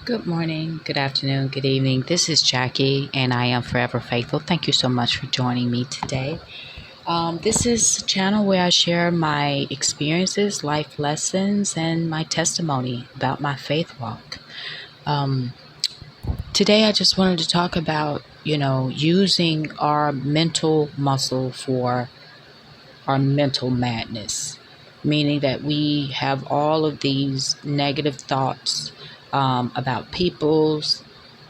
Good morning, good afternoon, good evening. This is Jackie, and I am Forever Faithful. Thank you so much for joining me today. This is a channel where I share my experiences, life lessons, and my testimony about my faith walk. Um, Today, I just wanted to talk about, using our mental muscle for our mental madness, meaning that we have all of these negative thoughts about people's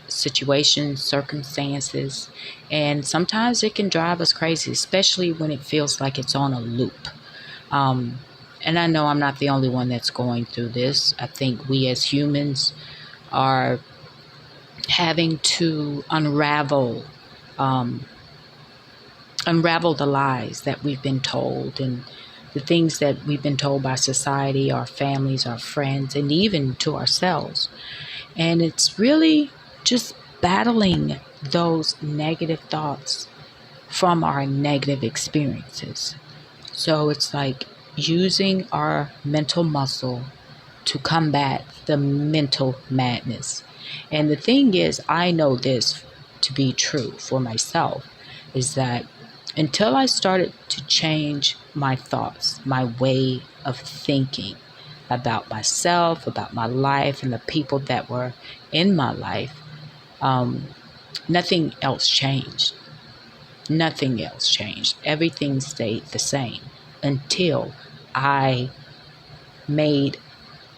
situations, circumstances, and sometimes it can drive us crazy, especially when it feels like it's on a loop. Um, and I know I'm not the only one that's going through this. I think we as humans are having to um, unravel the lies that we've been told and the things that we've been told by society, our families, our friends, and even to ourselves. And it's really just battling those negative thoughts from our negative experiences. So it's like using our mental muscle to combat the mental madness. And the thing is, I know this to be true for myself, is that until I started to change my thoughts, my way of thinking about myself, about my life, and the people that were in my life, um, nothing else changed. Nothing else changed. Everything stayed the same until I made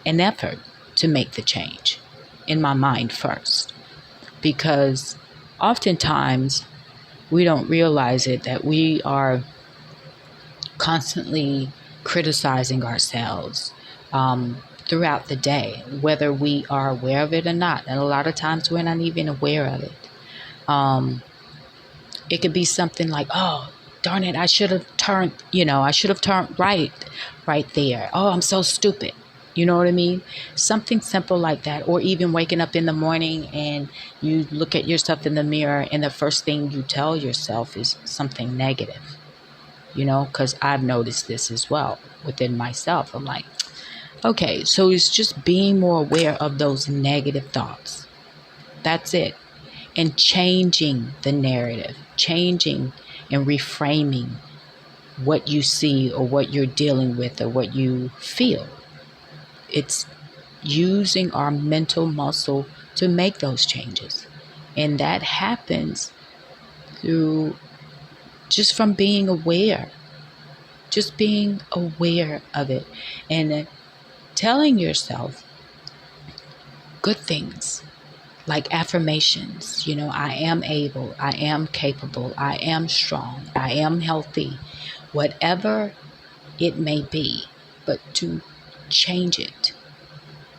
an effort to make the change in my mind first. Because oftentimes we don't realize it that we are constantly criticizing ourselves throughout the day, whether we are aware of it or not. And a lot of times we're not even aware of it. Um, it could be something like, oh, darn it, I should have turned right there. Oh, I'm so stupid. You know what I mean? Something simple like that. Or even waking up in the morning and you look at yourself in the mirror and the first thing you tell yourself is something negative, because I've noticed this as well within myself. I'm like, okay, so it's just being more aware of those negative thoughts. That's it. And changing the narrative, changing and reframing what you see or what you're dealing with or what you feel. It's using our mental muscle to make those changes. And that happens through just from being aware, just being aware of it and telling yourself good things like affirmations. I am able, I am capable, I am strong, I am healthy, whatever it may be, but to change it.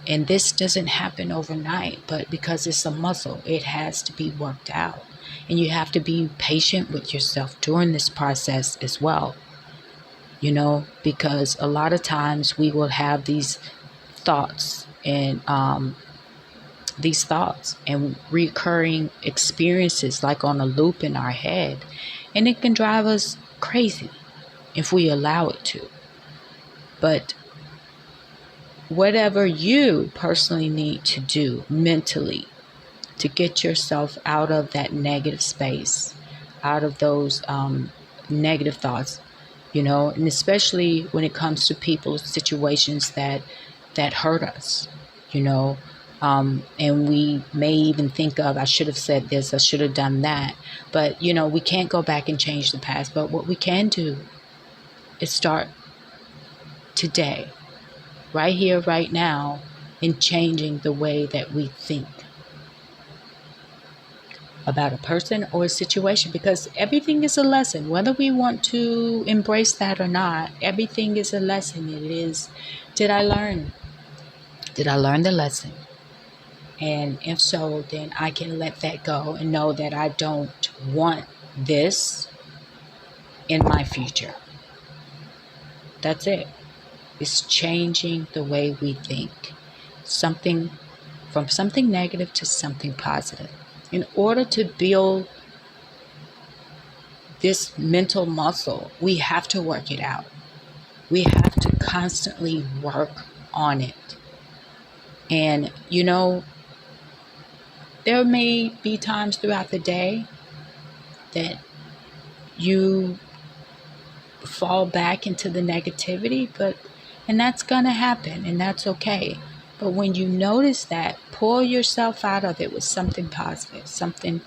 And this doesn't happen overnight, but because it's a muscle, it has to be worked out. And you have to be patient with yourself during this process as well, because a lot of times we will have these thoughts and recurring experiences like on a loop in our head, and it can drive us crazy if we allow it to. But whatever you personally need to do mentally to get yourself out of that negative space, out of those negative thoughts, and especially when it comes to people's situations that hurt us, you know, and we may even think of, I should have said this, I should have done that. But, we can't go back and change the past. But what we can do is start today, right here, right now, in changing the way that we think about a person or a situation, because everything is a lesson, whether we want to embrace that or not. Everything is a lesson. It is, did I learn the lesson? And if so, then I can let that go and know that I don't want this in my future. That's it. It's changing the way we think. From something negative to something positive. In order to build this mental muscle, we have to work it out. We have to constantly work on it. And, There may be times throughout the day that you fall back into the negativity, and that's going to happen, and that's okay. But when you notice that, pull yourself out of it with something positive, something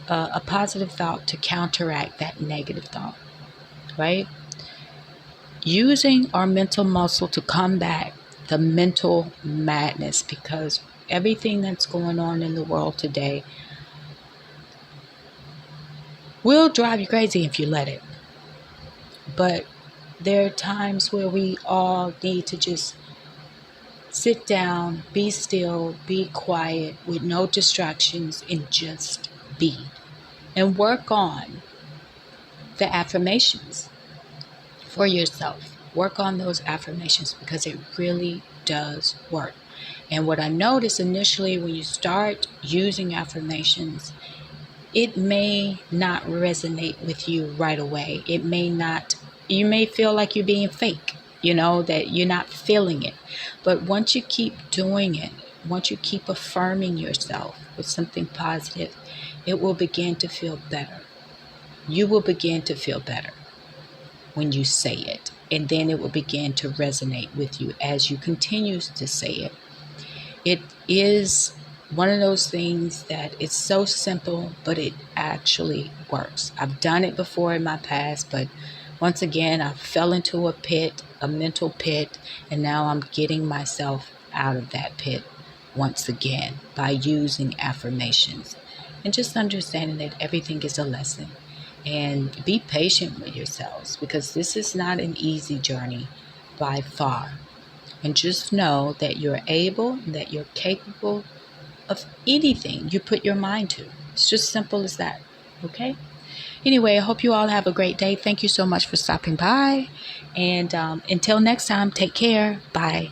a positive thought to counteract that negative thought, right? Using our mental muscle to combat the mental madness, because everything that's going on in the world today will drive you crazy if you let it. But there are times where we all need to just sit down, be still, be quiet with no distractions, and just be. And work on the affirmations for yourself. Work on those affirmations because it really does work. And what I noticed initially when you start using affirmations, it may not resonate with you right away. It may not, you may feel like you're being fake, that you're not feeling it. But once you keep doing it, once you keep affirming yourself with something positive, it will begin to feel better. You will begin to feel better when you say it. And then it will begin to resonate with you as you continue to say it. It is one of those things that it's so simple, but it actually works. I've done it before in my past, but once again, I fell into a pit, a mental pit, and now I'm getting myself out of that pit once again by using affirmations and just understanding that everything is a lesson. And be patient with yourselves because this is not an easy journey by far. And just know that you're able, that you're capable of anything you put your mind to. It's just simple as that. Okay? Anyway, I hope you all have a great day. Thank you so much for stopping by. And until next time, take care. Bye.